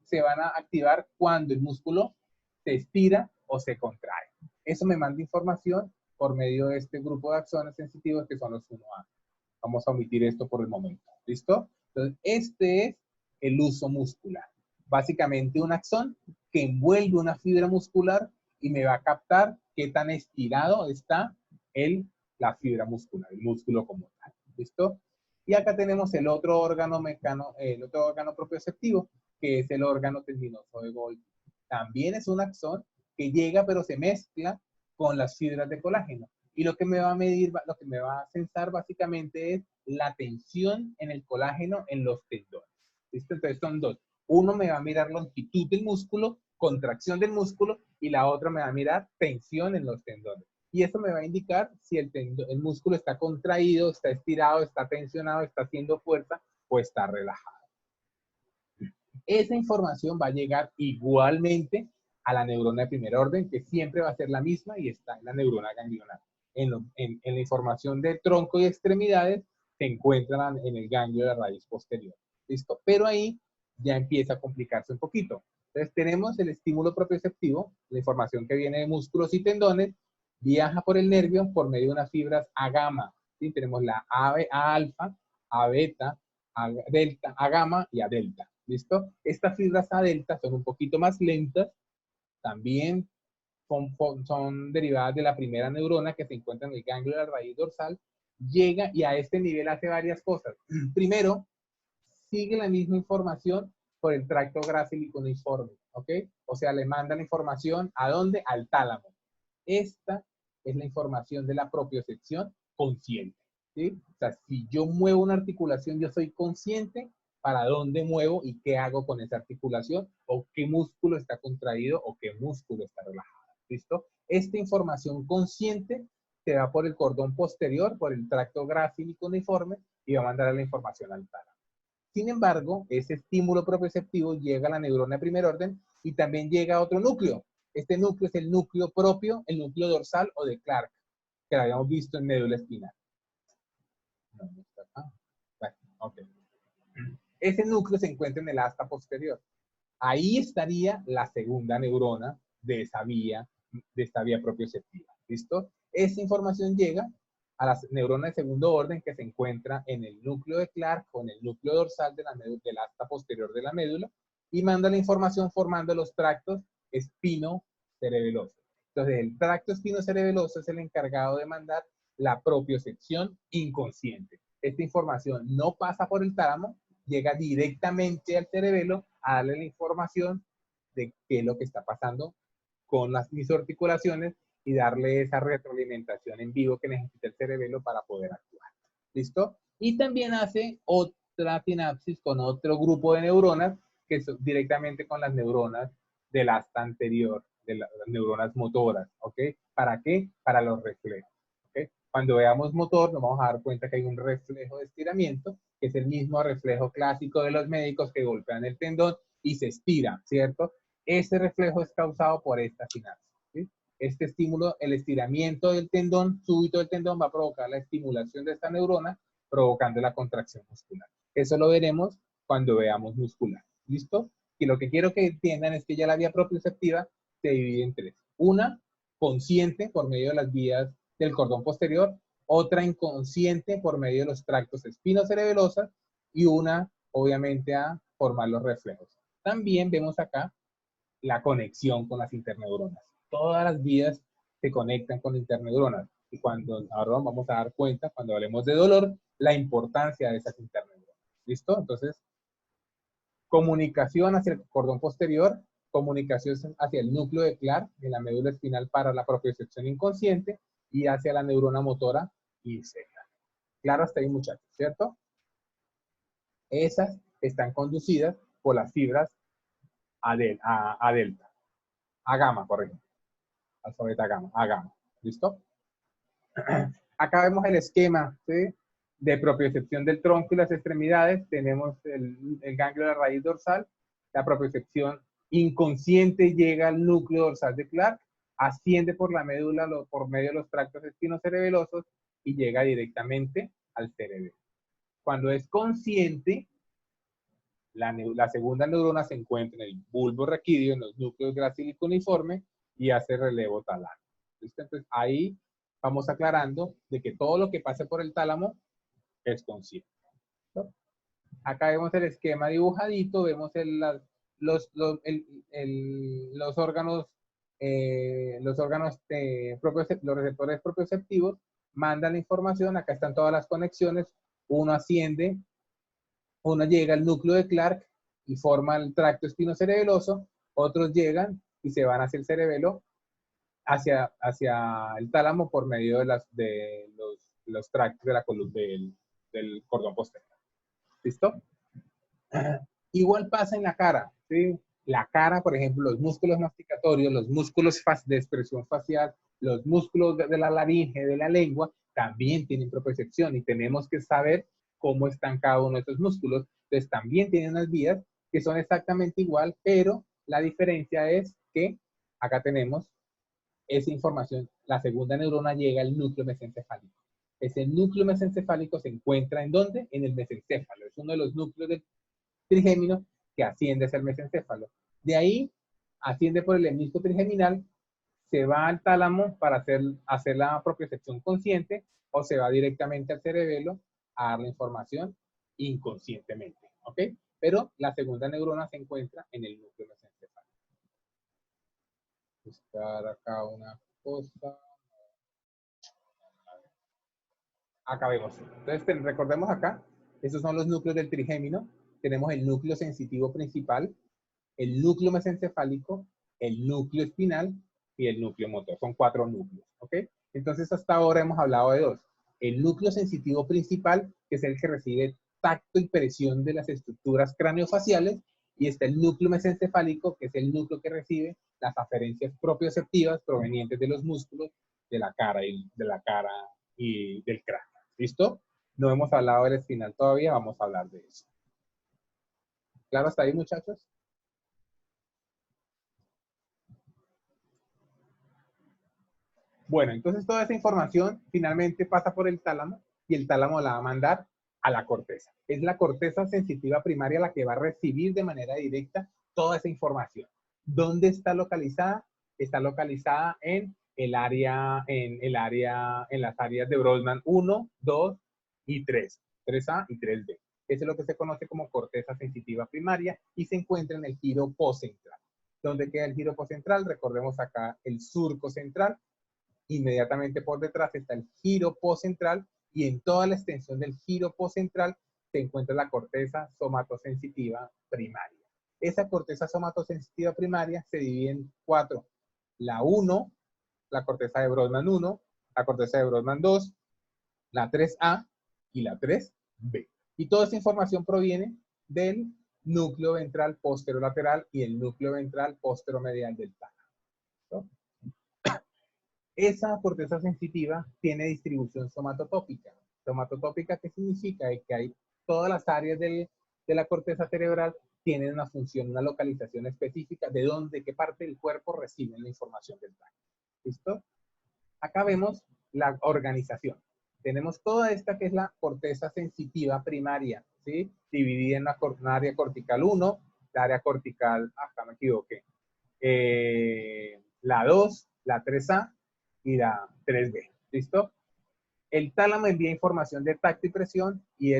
se van a activar cuando el músculo se estira o se contrae. Eso me manda información por medio de este grupo de axones sensitivos que son los 1A. Vamos a omitir esto por el momento. ¿Listo? Entonces, este es el uso muscular. Básicamente un axón que envuelve una fibra muscular y me va a captar qué tan estirado está la fibra muscular, el músculo como tal. ¿Listo? Y acá tenemos el otro órgano propioceptivo, que es el órgano tendinoso de Golgi. También es un axón que llega pero se mezcla con las fibras de colágeno. Y lo que me va a medir, lo que me va a sensar básicamente es la tensión en el colágeno en los tendones. ¿Listo? Entonces son dos. Uno me va a mirar longitud del músculo, contracción del músculo, y la otra me va a mirar tensión en los tendones. Y eso me va a indicar si el músculo está contraído, está estirado, está tensionado, está haciendo fuerza o está relajado. Esa información va a llegar igualmente a la neurona de primer orden, que siempre va a ser la misma y está en la neurona ganglionar. En la información de tronco y extremidades se encuentran en el ganglio de la raíz posterior. ¿Listo? Pero ahí ya empieza a complicarse un poquito. Entonces tenemos el estímulo propioceptivo, la información que viene de músculos y tendones, viaja por el nervio por medio de unas fibras A gamma. ¿Sí? Tenemos la A alfa, A beta, A delta, A gamma y A delta. ¿Listo? Estas fibras A delta son un poquito más lentas, también son derivadas de la primera neurona que se encuentra en el ganglio de la raíz dorsal, llega y a este nivel hace varias cosas. Primero, sigue la misma información por el tracto grácil-cuneiforme, ¿ok? O sea, le mandan información, ¿a dónde? Al tálamo. Esta es la información de la propiocepción consciente, ¿sí? O sea, si yo muevo una articulación, yo soy consciente para dónde muevo y qué hago con esa articulación, o qué músculo está contraído o qué músculo está relajado. ¿Listo? Esta información consciente se va por el cordón posterior, por el tracto grácil-cuneiforme, y va a mandar la información al tálamo. Sin embargo, ese estímulo propioceptivo llega a la neurona de primer orden y también llega a otro núcleo. Este núcleo es el núcleo propio, el núcleo dorsal o de Clark, que lo habíamos visto en médula espinal. No está acá. Bueno, ok. Ese núcleo se encuentra en el asta posterior. Ahí estaría la segunda neurona de esta vía propioceptiva. ¿Listo? Esa información llega a la neurona de segundo orden que se encuentra en el núcleo de Clark o en el núcleo dorsal del asta posterior de la médula, y manda la información formando los tractos espino-cerebelosos. Entonces, el tracto espino-cerebeloso es el encargado de mandar la propiocepción inconsciente. Esta información no pasa por el tálamo, llega directamente al cerebelo a darle la información de qué es lo que está pasando con mis articulaciones y darle esa retroalimentación en vivo que necesita el cerebelo para poder actuar. ¿Listo? Y también hace otra sinapsis con otro grupo de neuronas que son directamente con las neuronas del asta anterior, de las neuronas motoras. ¿Ok? ¿Para qué? Para los reflejos. ¿Ok? Cuando veamos motor nos vamos a dar cuenta que hay un reflejo de estiramiento, que es el mismo reflejo clásico de los médicos que golpean el tendón y se estira, ¿cierto? Ese reflejo es causado por esta sinapsis. ¿Sí? Este estímulo, el estiramiento del tendón, súbito del tendón, va a provocar la estimulación de esta neurona, provocando la contracción muscular. Eso lo veremos cuando veamos muscular. ¿Listo? Y lo que quiero que entiendan es que ya la vía propioceptiva se divide en tres. Una, consciente por medio de las vías del cordón posterior, otra inconsciente por medio de los tractos espinocerebelosos y una, obviamente, a formar los reflejos. También vemos acá la conexión con las interneuronas. Todas las vías se conectan con interneuronas. Y ahora vamos a dar cuenta, cuando hablemos de dolor, la importancia de esas interneuronas. ¿Listo? Entonces, comunicación hacia el cordón posterior, comunicación hacia el núcleo de Clark, de la médula espinal para la propiocepción inconsciente, y hacia la neurona motora y cerebral. Claro, hasta ahí, muchachos, ¿cierto? Esas están conducidas por las fibras a delta. A gamma, correcto. Alfabeta gamma, a gamma. ¿Listo? Acá vemos el esquema, ¿sí?, de propiocepción del tronco y las extremidades. Tenemos el ganglio de la raíz dorsal. La propiocepción inconsciente llega al núcleo dorsal de Clark, asciende por la médula por medio de los tractos espinocerebelosos y llega directamente al cerebro. Cuando es consciente, la segunda neurona se encuentra en el bulbo raquídeo, en los núcleos gracílico uniforme, y hace relevo talámico. Entonces ahí vamos aclarando de que todo lo que pase por el tálamo es consciente, ¿no? Acá vemos el esquema dibujadito, vemos los órganos, los receptores propioceptivos mandan la información. Acá están todas las conexiones. Uno asciende, uno llega al núcleo de Clark y forma el tracto espinocerebeloso, otros llegan y se van hacia el cerebelo, hacia el tálamo por medio de los tractos de la columna del cordón posterior. ¿Listo? Igual pasa en la cara, ¿sí? La cara, por ejemplo, los músculos masticatorios, los músculos de expresión facial, los músculos de la laringe, de la lengua, también tienen propiocepción y tenemos que saber cómo están cada uno de estos músculos. Entonces también tienen unas vías que son exactamente igual, pero la diferencia es que acá tenemos esa información. La segunda neurona llega al núcleo mesencefálico. Ese núcleo mesencefálico se encuentra ¿en dónde? En el mesencéfalo. Es uno de los núcleos del trigémino que asciende hacia el mesencéfalo. De ahí asciende por el hemisferio trigeminal, se va al tálamo para hacer la propiocepción consciente, o se va directamente al cerebelo a dar la información inconscientemente, ¿ok? Pero la segunda neurona se encuentra en el núcleo mesencefálico. Buscar acá una cosa. Acá vemos. Entonces, recordemos acá, estos son los núcleos del trigémino. Tenemos el núcleo sensitivo principal, el núcleo mesencefálico, el núcleo espinal y el núcleo motor. Son 4 núcleos, ¿ok? Entonces, hasta ahora hemos hablado de 2. El núcleo sensitivo principal, que es el que recibe tacto y presión de las estructuras craneofaciales, y está el núcleo mesencefálico, que es el núcleo que recibe las aferencias propioceptivas provenientes de los músculos de la cara y del cráneo. ¿Listo? No hemos hablado del espinal todavía, vamos a hablar de eso. ¿Claro hasta ahí, muchachos? Bueno, entonces toda esa información finalmente pasa por el tálamo y el tálamo la va a mandar a la corteza. Es la corteza sensitiva primaria la que va a recibir de manera directa toda esa información. ¿Dónde está localizada? Está localizada en las áreas de Brodmann 1, 2 y 3. 3A y 3B. Eso es lo que se conoce como corteza sensitiva primaria y se encuentra en el giro poscentral. ¿Dónde queda el giro poscentral? Recordemos acá el surco central. Inmediatamente por detrás está el giro poscentral y en toda la extensión del giro poscentral se encuentra la corteza somatosensitiva primaria. Esa corteza somatosensitiva primaria se divide en 4. La 1, la corteza de Brodmann 1, la corteza de Brodmann 2, la 3A y la 3B. Y toda esa información proviene del núcleo ventral posterolateral y el núcleo ventral posteromedial del tálamo. Esa corteza sensitiva tiene distribución somatotópica. Somatotópica, ¿qué significa? Que hay todas las áreas de la corteza cerebral tienen una función, una localización específica de dónde, qué parte del cuerpo reciben la información del tálamo. ¿Listo? Acá vemos la organización. Tenemos toda esta que es la corteza sensitiva primaria, ¿sí? Dividida en una área cortical 1, la área cortical, acá me equivoqué, la 2, la 3A y la 3B. ¿Listo? El tálamo envía información de tacto y presión y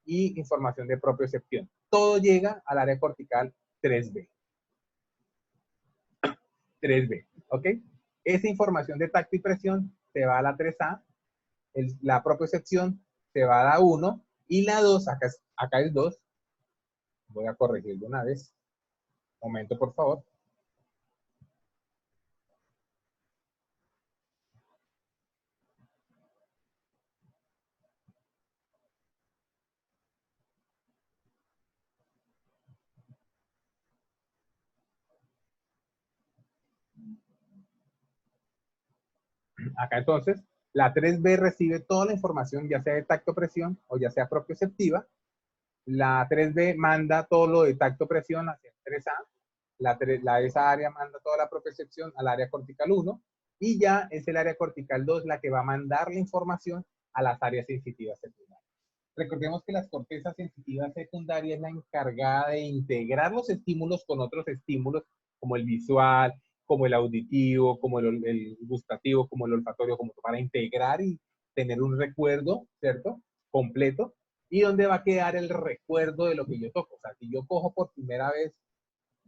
información de propiocepción. Todo llega al área cortical 3B. 3B, ¿ok? Esa información de tacto y presión se va a la 3A, la propiocepción se va a la 1 y la 2, acá es 2. Voy a corregir de una vez. Momento, por favor. Acá entonces, la 3B recibe toda la información, ya sea de tacto-presión o ya sea propioceptiva. La 3B manda todo lo de tacto-presión hacia el 3A. Esa área manda toda la propiocepción al área cortical 1 y ya es el área cortical 2 la que va a mandar la información a las áreas sensitivas secundarias. Recordemos que la corteza sensitiva secundaria es la encargada de integrar los estímulos con otros estímulos, como el visual, como el auditivo, como el gustativo, como el olfatorio, como para integrar y tener un recuerdo, ¿cierto? Completo. Y donde va a quedar el recuerdo de lo que yo toco. O sea, si yo cojo por primera vez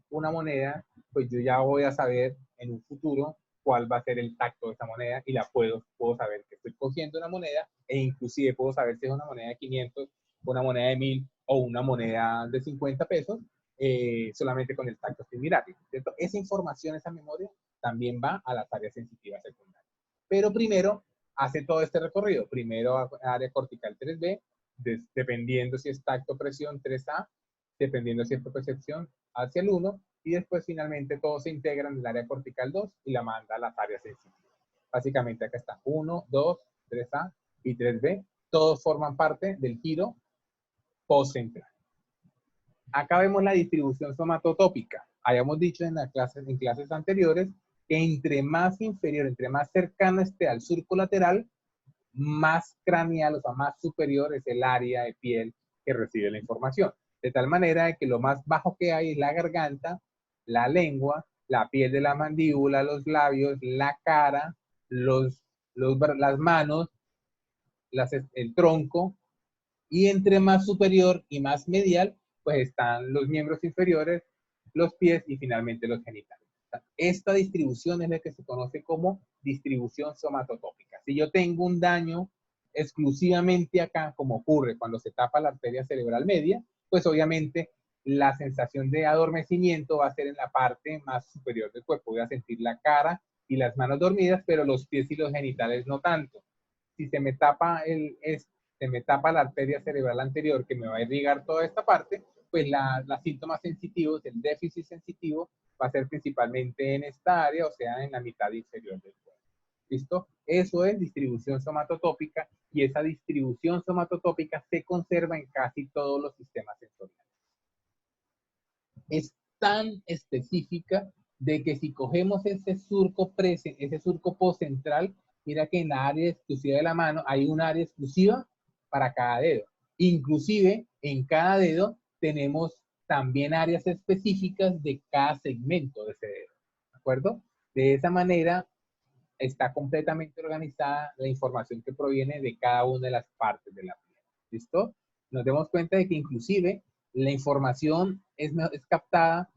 una moneda, pues yo ya voy a saber en un futuro cuál va a ser el tacto de esa moneda y la puedo saber que estoy cogiendo una moneda e inclusive puedo saber si es una moneda de 500, una moneda de 1000 o una moneda de 50 pesos solamente con el tacto sin mirarlo, ¿cierto? Esa información, esa memoria también va a las áreas sensitivas secundarias. Pero primero hace todo este recorrido. Primero área cortical 3B, dependiendo si es tacto presión 3A, dependiendo si es propiocepción hacia el 1 y después finalmente todo se integra en el área cortical 2 y la manda a las áreas sensitivas. Básicamente acá está 1, 2, 3A y 3B. Todos forman parte del giro postcentral. Acá vemos la distribución somatotópica. Habíamos dicho en clases anteriores que entre más inferior, entre más cercano esté al surco lateral, más craneal, o sea, más superior es el área de piel que recibe la información. De tal manera que lo más bajo que hay es la garganta, la lengua, la piel de la mandíbula, los labios, la cara, las manos, el tronco, y entre más superior y más medial, pues están los miembros inferiores, los pies y finalmente los genitales. Esta distribución es la que se conoce como distribución somatotópica. Si yo tengo un daño exclusivamente acá, como ocurre cuando se tapa la arteria cerebral media, pues obviamente la sensación de adormecimiento va a ser en la parte más superior del cuerpo. Voy a sentir la cara y las manos dormidas, pero los pies y los genitales no tanto. Si se me tapa se me tapa la arteria cerebral anterior que me va a irrigar toda esta parte, pues los síntomas sensitivos, el déficit sensitivo, va a ser principalmente en esta área, o sea, en la mitad inferior del cuerpo. ¿Listo? Eso es distribución somatotópica y esa distribución somatotópica se conserva en casi todos los sistemas sensoriales. Es tan específica de que si cogemos ese surco postcentral, mira que en la área exclusiva de la mano hay un área exclusiva para cada dedo. Inclusive en cada dedo tenemos también áreas específicas de cada segmento de ese dedo. ¿De acuerdo? De esa manera está completamente organizada la información que proviene de cada una de las partes de la piel. ¿Listo? Nos demos cuenta de que inclusive la información es captada,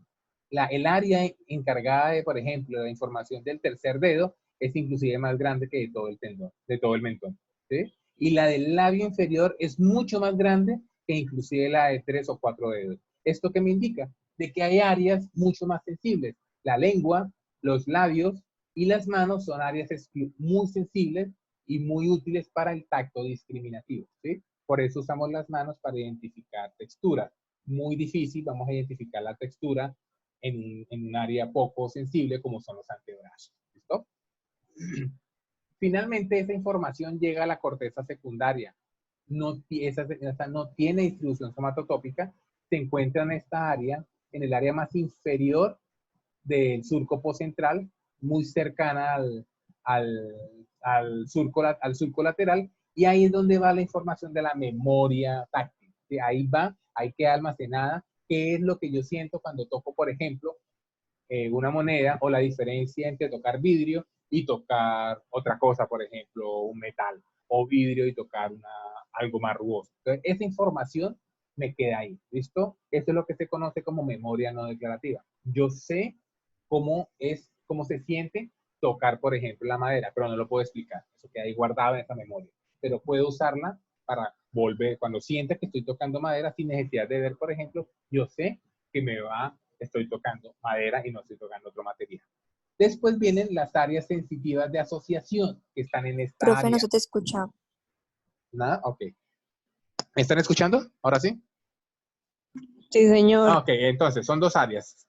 el área encargada de, por ejemplo, la información del tercer dedo es inclusive más grande que de todo el tendón, de todo el mentón. ¿Sí? Y la del labio inferior es mucho más grande que inclusive la de 3 o 4 dedos. ¿Esto qué me indica? De que hay áreas mucho más sensibles. La lengua, los labios y las manos son áreas muy sensibles y muy útiles para el tacto discriminativo. ¿Sí? Por eso usamos las manos para identificar texturas. Muy difícil, vamos a identificar la textura en un área poco sensible como son los antebrazos. ¿Listo? Finalmente, esa información llega a la corteza secundaria. Esa no tiene distribución somatotópica, se encuentra en esta área, en el área más inferior del surco postcentral, muy cercana al surco lateral, y ahí es donde va la información de la memoria táctil. Ahí queda almacenada qué es lo que yo siento cuando toco, por ejemplo, una moneda, o la diferencia entre tocar vidrio y tocar otra cosa, por ejemplo, un metal. o vidrio y tocar algo más rugoso. Entonces, esa información me queda ahí, ¿listo? Eso es lo que se conoce como memoria no declarativa. Yo sé cómo se siente tocar, por ejemplo, la madera, pero no lo puedo explicar. Eso queda ahí guardado en esa memoria. Pero puedo usarla para volver, cuando sienta que estoy tocando madera sin necesidad de ver, por ejemplo, yo sé que estoy tocando madera y no estoy tocando otro material. Después vienen las áreas sensitivas de asociación que están en esta Profe, no área. se te escucha. ¿Nada? Ok. ¿Me están escuchando? ¿Ahora sí? Sí, señor. Ok, entonces son dos áreas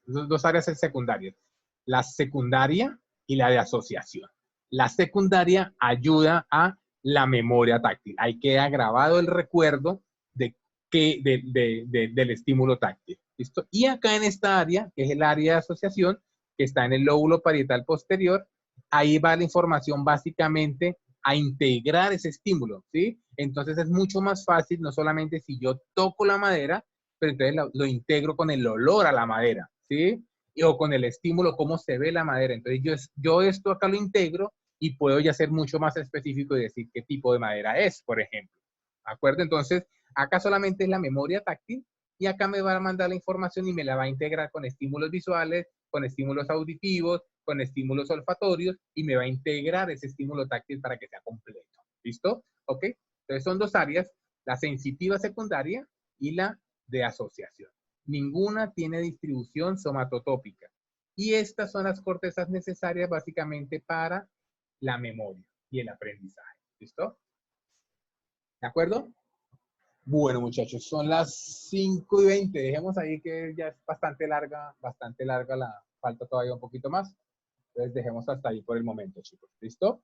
secundarias. La secundaria y la de asociación. La secundaria ayuda a la memoria táctil. Ahí queda grabado el recuerdo del estímulo táctil. ¿Listo? Y acá en esta área, que es el área de asociación, que está en el lóbulo parietal posterior, ahí va la información básicamente a integrar ese estímulo, ¿sí? Entonces es mucho más fácil, no solamente si yo toco la madera, pero entonces lo integro con el olor a la madera, ¿sí? O con el estímulo, cómo se ve la madera. Entonces yo esto acá lo integro y puedo ya ser mucho más específico y decir qué tipo de madera es, por ejemplo. ¿De acuerdo? Entonces, acá solamente es la memoria táctil y acá me va a mandar la información y me la va a integrar con estímulos visuales, con estímulos auditivos, con estímulos olfatorios y me va a integrar ese estímulo táctil para que sea completo. ¿Listo? ¿Ok? Entonces son dos áreas, la sensitiva secundaria y la de asociación. Ninguna tiene distribución somatotópica. Y estas son las cortezas necesarias básicamente para la memoria y el aprendizaje. ¿Listo? ¿De acuerdo? Bueno, muchachos, son las 5:20. Dejemos ahí que ya es bastante larga la falta todavía un poquito más. Entonces dejemos hasta ahí por el momento, chicos. ¿Listo?